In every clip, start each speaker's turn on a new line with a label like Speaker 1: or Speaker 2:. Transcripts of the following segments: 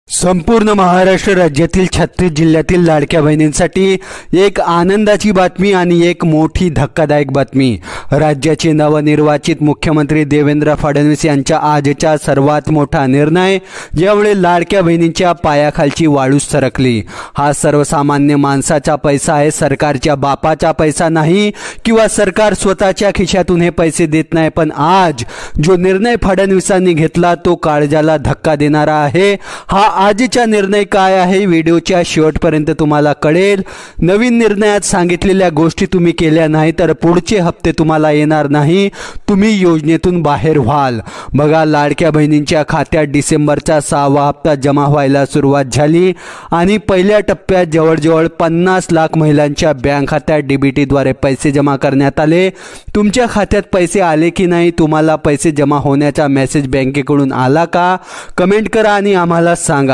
Speaker 1: संपूर्ण महाराष्ट्र राज्यातील 36 जिल्ह्यातील लाडक्या बहिणींसाठी एक आनंदाची बातमी आणि एक मोठी धक्कादायक बातमी। राज्याचे नवनिर्वाचित मुख्यमंत्री देवेंद्र फडणवीस यांच्या आजचा सर्वात मोठा निर्णय, ज्यामुळे लाडक्या बहिणींच्या पायाखालची वाळू सरकली। हा सर्वसामान्य माणसाचा पैसा आहे, सरकारच्या बापाचा पैसा नाही किंवा सरकार स्वतःच्या खिशातून हे पैसे देत नाही। पण आज जो निर्णय फडणवीसांनी घेतला तो काळजाला धक्का देणारा आहे। हा आजचा निर्णय काय आहे, व्हिडिओच्या शेवटपर्यंत तुम्हाला कळेल। नवीन निर्णयात सांगितलेल्या गोष्टी तुम्ही केल्या नाही तर पुढचे हप्ते तुम्हाला येणार नाही, तुम्ही योजनेतून बाहेर व्हाल। बघा, लाडक्या बहिणींच्या खात्यात डिसेंबरचा 6वा हप्ता जमा व्हायला सुरुवात झाली आणि पहिल्या टप्प्यात जवळजवळ 50 लाख महिलांच्या बँक खात्यात डीबीटी द्वारे पैसे जमा करण्यात आले। तुमच्या खात्यात पैसे आले की नाही, तुम्हाला पैसे जमा होण्याचा मेसेज बँकेकडून आला का, कमेंट करा आणि आम्हाला सांगा।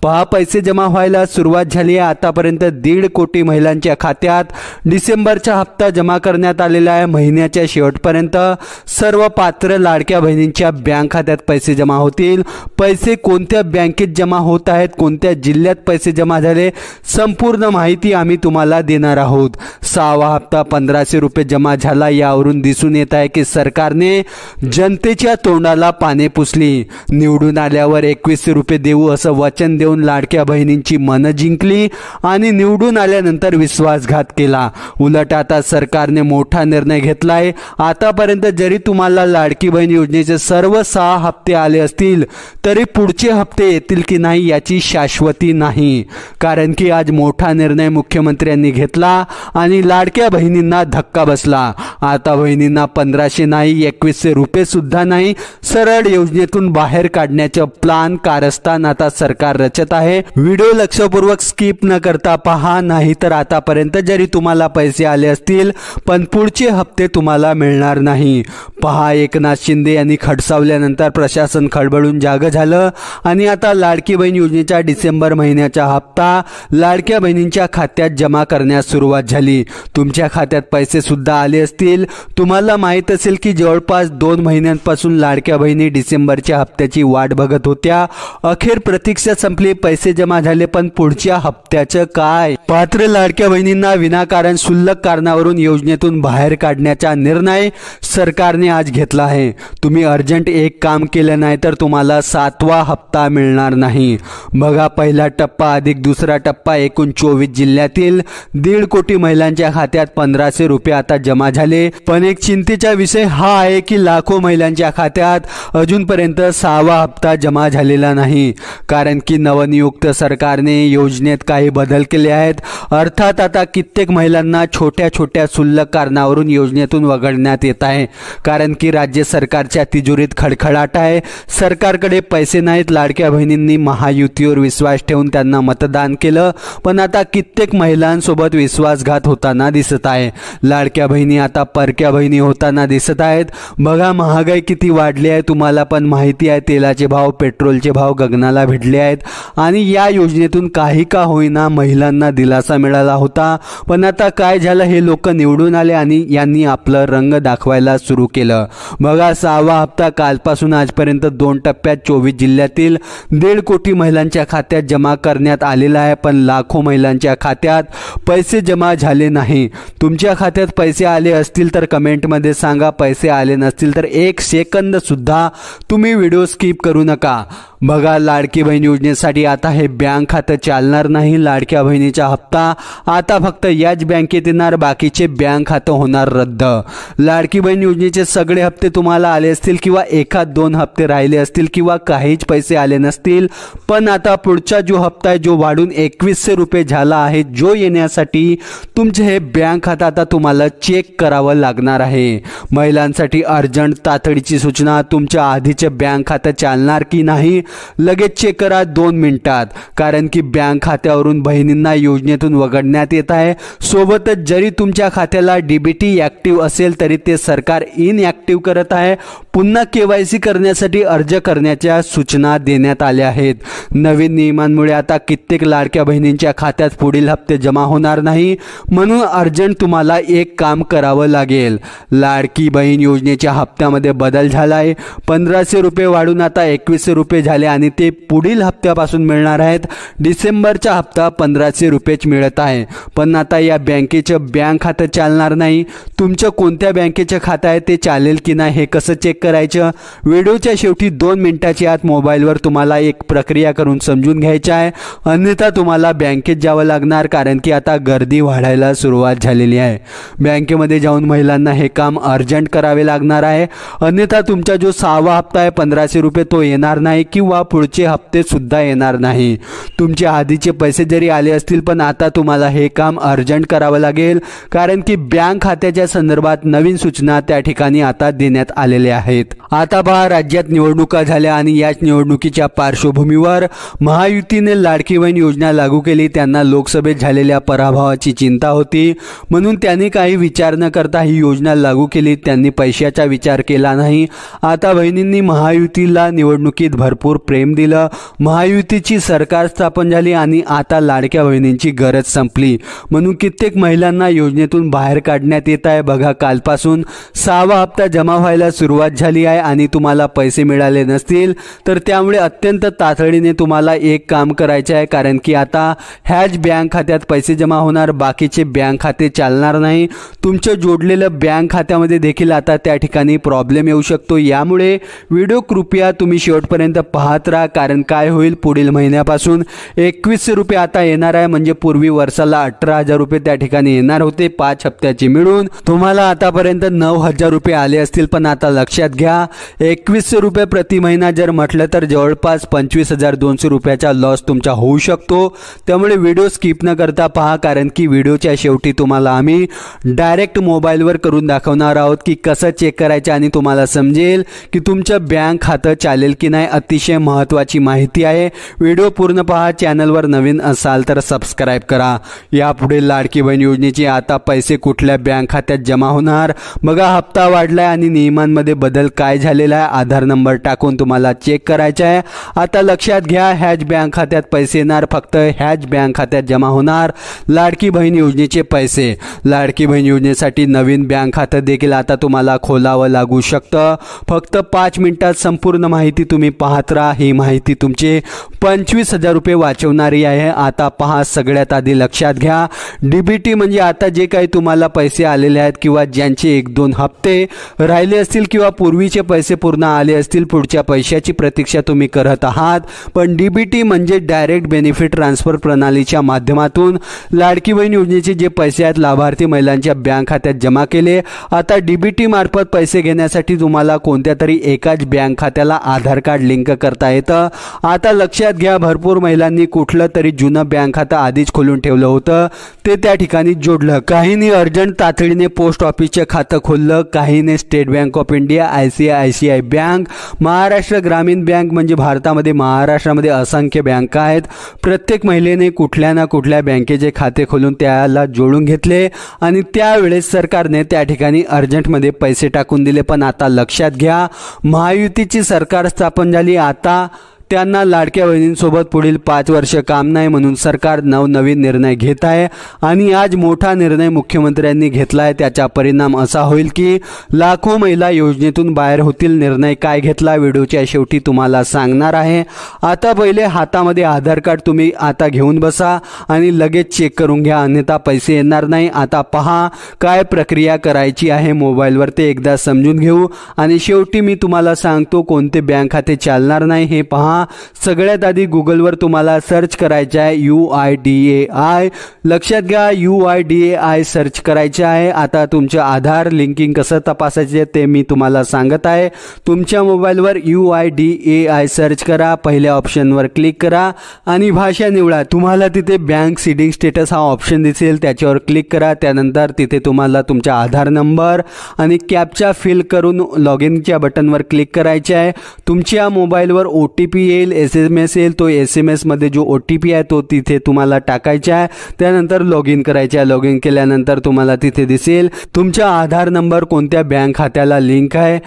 Speaker 1: पहा, पैसे जमा व्हायला सुरुवात झाली आहे। आतापर्यंत 1.5 कोटी महिलांच्या खात्यात डिसेंबरचा हप्ता जमा करण्यात आलेला आहे। महिन्याच्या शेवटपर्यंत सर्व पात्र लाडक्या बहिणींच्या बँक खात्यात पैसे जमा होतील। पैसे कोणत्या बँकेत जमा होत आहेत, कोणत्या जिल्ह्यात पैसे जमा झाले, संपूर्ण माहिती आम्ही तुम्हाला देणार आहोत। 6वा हप्ता 1500 रुपये जमा झाला। यावरून दिसून येत आहे की सरकारने जनतेच्या तोंडाला पाने पुसली। निवडून आल्यावर 2100 रुपये देऊ असं वचन देऊन लाडक्या बहिणींची मन जिंकली आणि निवडून आल्यानंतर विश्वासघात केला। उलट आता सरकारने मोठा निर्णय घेतलाय। आतापर्यंत जरी तुम्हाला लाडकी बहीण योजनेचे सर्व 6 हप्ते आले असतील तरी पुढचे हप्ते येतील की नाही याची शाश्वती नाही, कारण की आज मोठा निर्णय मुख्यमंत्र्यांनी घेतला आणि लाडक्या बहिणींना धक्का बसला। आता बहिणींना 1500 नाही, 2100 रुपये सुद्धा नाही, सरळ योजनेतून बाहेर काढण्याचं प्लान कारस्थान आता सरकार रचत आहे। व्हिडिओ लक्षपूर्वक स्किप न करता पहा, नाहीतर आतापर्यंत जरी तुम्हाला पैसे आले असतील पण पुढचे हप्ते तुम्हाला मिळणार नाही। पहा, एकनाथ शिंदे यांनी खडसावल्यानंतर प्रशासन खळबळून जागं झालं आणि आता लाडकी बहीण योजनेचा डिसेंबर महिन्याचा हप्ता लाडक्या बहिणींच्या खात्यात जमा करण्यास सुरुवात झाली। तुमच्या खात्यात पैसे सुद्धा आले असतील। तुम्हाला माहित असेल की जवळपास 2 महिन्यांपासून लाडक्या बहिणी डिसेंबरच्या हप्त्याची वाट बघत होत्या। अखेर प्रतीक्षा संपली, पैसे जमा झाले, पण पुढच्या हप्त्याचं काय? पात्र लाडक्या बहिणींना विनाकारण क्षुल्लक कारणावरून योजनेतून बाहेर काढण्याचा निर्णय सरकारने आज घेतला आहे। तुम्ही अर्जंट एक काम केलं नाही तर तुम्हाला 7वा हप्ता मिळणार नाही। बघा, पहिला टप्पा अधिक दुसरा टप्पा, एकूण 24 जिल्ह्यातील 1.5 कोटी महिलांच्या खात्यात 1500 रुपये आता जमा झाले। पण एक चिंतेचा विषय हा आहे की लाखो महिलांच्या खात्यात अजूनपर्यंत 6वा हप्ता जमा झालेला नाही, कारण की नवनियुक्त सरकारने योजनेत काही बदल केले आहेत। अर्थात आता कित्येक महिलांना छोट्या छोट्या क्षुल्लक कारणावरून योजनेतून वगळण्यात येत आहे, कारण की राज्य सरकारच्या तिजोरीत खडखडाट आहे। सरकारकडे पैसे नाहीत। लाडक्या बहिणींनी महायुतीवर विश्वास ठेवून त्यांना मतदान केलं, पण आता कित्येक महिलांसोबत विश्वासघात होताना दिसत आहे। लाडक्या बहिणी आता परक्या बहिणी होताना दिसत आहेत। बघा, महागाई किती वाढली आहे, तुम्हाला पण माहिती आहे। तेलाचे भाव, पेट्रोलचे भाव गगनाला भिडले आहेत आणि या योजनेतून काही का होईना महिलांना दिलासा मिळाला होता। पण आता काय झालं, हे लोक निवडून आले आणि यांनी आपलं रंग दाखवायला सुरू केलं। बघा, 6वा हप्ता कालपासून आजपर्यंत 2 टप्प्यात 24 जिल्ह्यातील 1.5 कोटी महिलांच्या खात्यात जमा करण्यात आलेला आहे, पण लाखो महिलांच्या खात्यात पैसे जमा झाले नाही। तुमच्या खात्यात पैसे आले असतील तर कमेंटमध्ये सांगा, पैसे आले नसतील तर 1 सेकंद सुद्धा तुम्ही व्हिडिओ स्किप करू नका। बघा, लाडकी बहीण योजनेसाठी आता हे बँक खातं चालणार नाही। लाडक्या बहिणीचा हप्ता आता फक्त याच बँकेत येणार, बाकीचे बँक खातं होणार रद्द। लाडकी बहीण योजनेचे सगळे हप्ते तुम्हाला आले असतील किंवा 1-2 हप्ते राहिले असतील किंवा काहीच पैसे आले नसतील, पण आता पुढचा जो हप्ता आहे जो वाढून 2100 रुपये झाला आहे, जो येण्यासाठी तुमचे हे बँक खातं आता तुम्हाला चेक करावं लागणार आहे। महिलांसाठी अर्जंट तातडीची सूचना, तुमच्या आधीचे बँक खातं चालणार की नाही लगेच चेक करा 2 मिनिटात, कारण की बँक खात्यावरून बहिणींना योजनेतून वगळण्यात येत आहे। सोबतच जरी तुमच्या खात्याला डीबीटी ऍक्टिव्ह असेल तरी ते सरकार इनऍक्टिव्ह करत आहे। पुन्हा केवायसी करण्यासाठी अर्ज करण्याच्या सूचना देण्यात आल्या आहेत। नवीन नियमांमुळे आता कित्येक लाडक्या बहिणींच्या खात्यात पुढील हप्ते जमा होणार नाही, म्हणून अर्जंट तुम्हाला एक काम करावं लागेल। लाडकी बहीण योजनेच्या हप्त्यामध्ये बदल झालाय। 1500 रुपये वाढून आता 2100 रुपये झाले मिळाले आणि ते पुढील हप्त्यापासून मिळणार आहेत. डिसेंबरचा हप्ता 1500 रुपयेच मिळत आहे. पण आता या बँकेचं बँक खातं चालणार नाही. तुमचं कोणत्या बँकेचं खातं आहे ते चालेल की नाही हे कसं चेक करायचं? व्हिडिओच्या शेवटी 2 मिनिटाच्या आत मोबाईलवर तुम्हाला एक प्रक्रिया करून समजून घ्यायची आहे. अन्यथा तुम्हाला बँकेत जावं लागणार, कारण की आता गर्दी वाढायला सुरुवात झालेली आहे. बँकेमध्ये जाऊन महिलांना हे काम अर्जंट करावे लागणार आहे. अन्यथा तुमचा जो 6वा हप्ता आहे 1500 रुपये तो येणार नाही किंवा पुढचे हप्ते सुद्धा येणार नाही. तुमचे आधीचे पैसे जरी आले असतील पण आता तुम्हाला हे काम अर्जंट करावं लागेल, कारण की बँक खात्याच्या संदर्भात नवीन सूचना त्या ठिकाणी आता देण्यात आलेल्या आहेत. आता पहा, राज्यात निवडणुका झाल्या आणि याच निवडणुकीच्या पार्श्वभूमीवर महायुतीने लाडकी बहीण योजना लागू केली. त्यांना लोकसभेत झालेल्या पराभवाची चिंता होती, म्हणून त्यांनी काही विचार न करता ही योजना लागू केली. त्यांनी पैशाचा विचार केला नाही. आता बहिणींनी महायुतीला निवडणुकीत भरपूर प्रेम दिलं. महायुतीची सरकार स्थापन झाली आणि आता लाडक्या बहिणींची गरज संपली, म्हणून कित्येक महिलांना योजनेतून बाहेर काढण्यात येत आहे. बघा, कालपासून 6वा हप्ता जमा व्हायला सुरुवात झाली आहे आणि तुम्हाला पैसे मिळाले नसतील तर त्यामुळे अत्यंत तातडीने तुम्हाला एक काम करायचे आहे, कारण की आता ह्याच बँक खात्यात पैसे जमा होणार, बाकीचे बँक खाते चालणार नाही. तुमचं जोडलेलं बँक खात्यामध्ये देखील आता त्या ठिकाणी प्रॉब्लेम येऊ शकतो. यामुळे व्हिडिओ कृपया तुम्ही शेवटपर्यंत पाहत राहा, कारण काय होईल, पुढील महिन्यापासून 2100 रुपये आता येणार आहे. म्हणजे पूर्वी वर्षाला 18,000 रुपये त्या ठिकाणी येणार होते 5 हप्त्याचे मिळून. तुम्हाला आतापर्यंत 9,000 रुपये आले असतील, पण आता लक्षात घ्या 2100 रुपये प्रति महिना जर म्हटलं तर जवळपास 25,200 रुपयाचा लॉस तुमचा होऊ शकतो. त्यामुळे व्हिडिओ स्किप न करता पहा, कारण की व्हिडिओच्या शेवटी तुम्हाला आम्ही डायरेक्ट मोबाईलवर करून दाखवणार आहोत की कसं चेक करायचं आणि तुम्हाला समजेल की तुमचं बँक खातं चालेल की नाही. अतिशय महत्त्वाची माहिती आहे. व्हिडिओ पूर्ण पहा. चॅनलवर नवीन असाल तर सबस्क्राईब करा. यापुढे लाडकी बहीण योजनेचे आता पैसे कुठल्या बँक खात्यात जमा होणार बघा. हप्ता वाढलाय आणि नियमांमध्ये बदल काय झालेला आहे आधार नंबर टाकून तुम्हाला चेक करायचा आहे. आता लक्षात घ्या, ह्याच बँक खात्यात पैसे येणार, फक्त ह्याच बँक खात्यात जमा होणार लाडकी बहीण योजनेचे पैसे. लाडकी बहीण योजनेसाठी नवीन बँक खातं देखील आता तुम्हाला खोलावं लागू शकतं. फक्त 5 मिनिटात संपूर्ण माहिती तुम्ही पाहत राहा. ही माहिती तुमचे 25,000 रुपये वाचवणारी आहे. आता पहा, सगळ्यात आधी लक्षात घ्या, डीबीटी म्हणजे आता जे काही तुम्हाला पैसे आलेले आहेत किंवा ज्यांचे 1-2 हप्ते राहिले असतील किंवा पूर्वीचे पैसे पूर्ण आले असतील, पुढच्या पैशाची प्रतीक्षा तुम्ही करत आहात. पण डीबीटी म्हणजे डायरेक्ट बेनिफिट ट्रान्सफर प्रणालीच्या माध्यमातून लाडकी बहीण योजनेचे जे पैसे आहेत लाभार्थी महिलांच्या बँक खात्यात जमा केले. आता डीबीटी मार्फत पैसे घेण्यासाठी तुम्हाला कोणत्या तरी एकाच बँक खात्याला आधार कार्ड लिंक करता येतं. आता लक्षात घ्या, भरपूर महिलांनी कुठलं तरी जुनं बँक खातं आधीच खोलून ठेवलं होतं, ते त्या ठिकाणी जोडलं. काहींनी अर्जंट तातडीने पोस्ट ऑफिसचे खातं खोललं, काहीने state bank of India, ICICI bank, Maharashtra Gramin bank म्हणजे भारतामध्ये महाराष्ट्रामध्ये असंख्य बँका आहेत. प्रत्येक महिलेने कुठल्या ना कुठल्या बँकेचे खाते खोलून त्याला जोडून घेतले आणि त्यावेळेस सरकारने त्या ठिकाणी अर्जंटमध्ये पैसे टाकून दिले. पण आता लक्षात घ्या, महायुतीची सरकार स्थापन झाली. आता त्यांना लाडक्या बहिणींसोबत पुढील 5 वर्ष काम नाही, म्हणून सरकार नवनवीन निर्णय घेत आहे आणि आज मोठा निर्णय मुख्यमंत्र्यांनी घेतला आहे. त्याचा परिणाम असा होईल की लाखो महिला योजनेतून बाहेर होतील. निर्णय काय घेतला व्हिडिओच्या शेवटी तुम्हाला सांगणार आहे. आता पहिले हातामध्ये आधार कार्ड तुम्ही आता घेऊन बसा आणि लगेच चेक करून घ्या, अन्यथा पैसे येणार नाही. आता पहा काय प्रक्रिया करायची आहे मोबाईलवर ते एकदा समजून घेऊ आणि शेवटी मी तुम्हाला सांगतो कोणते बँक खाते चालणार नाही हे पहा. सगळ्यात आधी गुगलवर तुम्हाला सर्च करायचे आहे UIDAI. लक्षात घ्या, UIDAI सर्च करायचे आहे. आता तुमचे आधार लिंकिंग कसं तपासायचे ते मी तुम्हाला सांगत आहे. तुमच्या मोबाईलवर UIDAI सर्च करा, पहिल्या ऑप्शनवर क्लिक करा आणि भाषा निवडा. तुम्हाला तिथे बँक सीडिंग स्टेटस हा ऑप्शन दिसेल, त्याच्यावर क्लिक करा. त्यानंतर तिथे तुम्हाला तुमचा आधार नंबर आणि कॅप्चा फिल करून लॉग इनच्या बटनवर क्लिक करायचे आहे. तुमच्या मोबाईलवर OTP येईल, SMS येईल. तो SMS मध्ये जो OTP आहे तो तिथे तुम्हाला टाकायचा आहे. त्यानंतर लॉग इन करायचे आहे. लॉग इन केल्यानंतर तुम्हाला तिथे दिसेल तुमचा आधार नंबर कोणत्या बँक खात्याला लिंक आहे,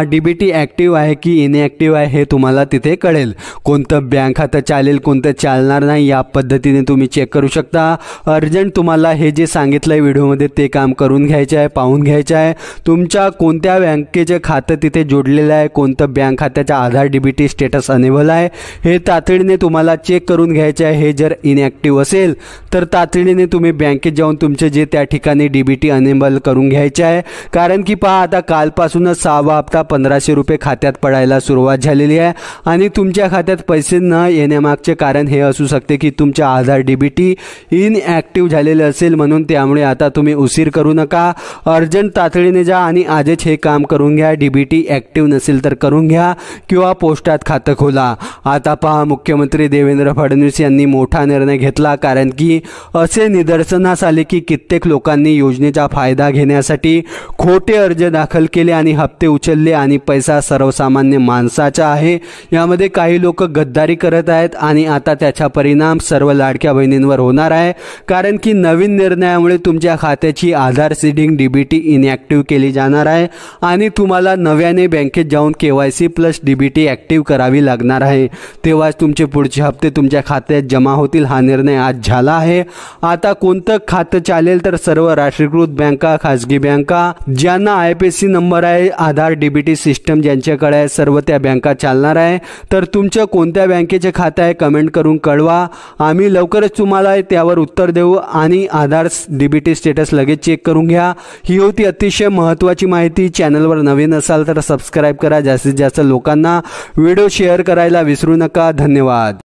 Speaker 1: डीबीटी ॲक्टिव्ह आहे की इनॲक्टिव्ह आहे हे तुम्हाला तिथे कळेल. कोणतं बँक खातं चालेल, कोणतं चालणार नाही, या पद्धतीने तुम्ही चेक करू शकता. अर्जंट तुम्हाला हे जे सांगितलं आहे व्हिडिओमध्ये ते काम करून घ्यायचं आहे, पाहून घ्यायचं आहे. तुमच्या कोणत्या बँकेचे खातं तिथे जोडलेलं आहे, कोणतं बँक खात्याचा आधार डीबीटी स्टेटस अनेबल दाखवलं आहे हे तातडीने तुम्हाला चेक करून घ्यायचे आहे। हे जर इनॅक्टिव्ह असेल तर तातडीने तुम्ही बँकेत जाऊन तुमचे जे त्या ठिकाणी डीबीटी अनेबल करून घ्यायचे आहे। कारण की पहा, आता कालपासूनच 6वा हप्ता 1500 रुपये खात्यात पडायला सुरुवात झालेली आहे आणि तुमच्या खात्यात पैसे न येण्यामागचे कारण हे असू शकते की तुमच्या आधार डीबीटी इनॲक्टिव्ह झालेले असेल, म्हणून त्यामुळे आता तुम्ही उशीर करू नका, अर्जंट तातडीने जा आणि आजच हे काम करून घ्या। डीबीटी ॲक्टिव्ह नसेल तर करून घ्या किंवा पोस्टात खातं खोला। आता पहा, मुख्यमंत्री देवेंद्र फडणवीस यांनी मोठा निर्णय घेतला, कारण की असे निदर्शनास आले की कित्येक लोकांनी योजनेचा फायदा घेण्यासाठी खोटे अर्ज दाखल केले आणि हप्ते उचलले आणि पैसा सर्वसामान्य माणसाचा आहे। यामध्ये काही लोक गद्दारी करत आहेत आणि आता त्याचा परिणाम सर्व लाडक्या बहिणींवर होणार आहे, कारण की नवीन निर्णयामुळे तुमच्या खात्याची आधार सीडिंग डीबीटी इनॲक्टिव्ह केली जाणार आहे आणि तुम्हाला नव्याने बँकेत जाऊन KYC प्लस डीबीटी ॲक्टिव्ह करावी लागणार आहे। तेव्हाच तुमचे पुढचे हप्ते तुमच्या खात्यात जमा होतील। हा निर्णय आज झाला आहे। आता कोणतं खातं चालेल तर सर्व राष्ट्रीयकृत बँका, खाजगी बँका, ज्यांना IFSC नंबर आहे, आधार डीबीटी सिस्टम ज्यांच्याकडे आहे, सर्व त्या बँका चालणार आहे। तर तुमचं कोणत्या बँकेचे खाते आहे कमेंट करून कळवा, आम्ही लवकरच तुम्हाला त्यावर उत्तर देऊ आणि आधार डीबीटी स्टेटस लगेच चेक करून घ्या। ही होती अतिशय महत्त्वाची माहिती। चॅनलवर नवीन असाल तर सबस्क्राईब करा, जास्तीत जास्त लोकांना व्हिडिओ शेअर करायला विसरू नका। धन्यवाद।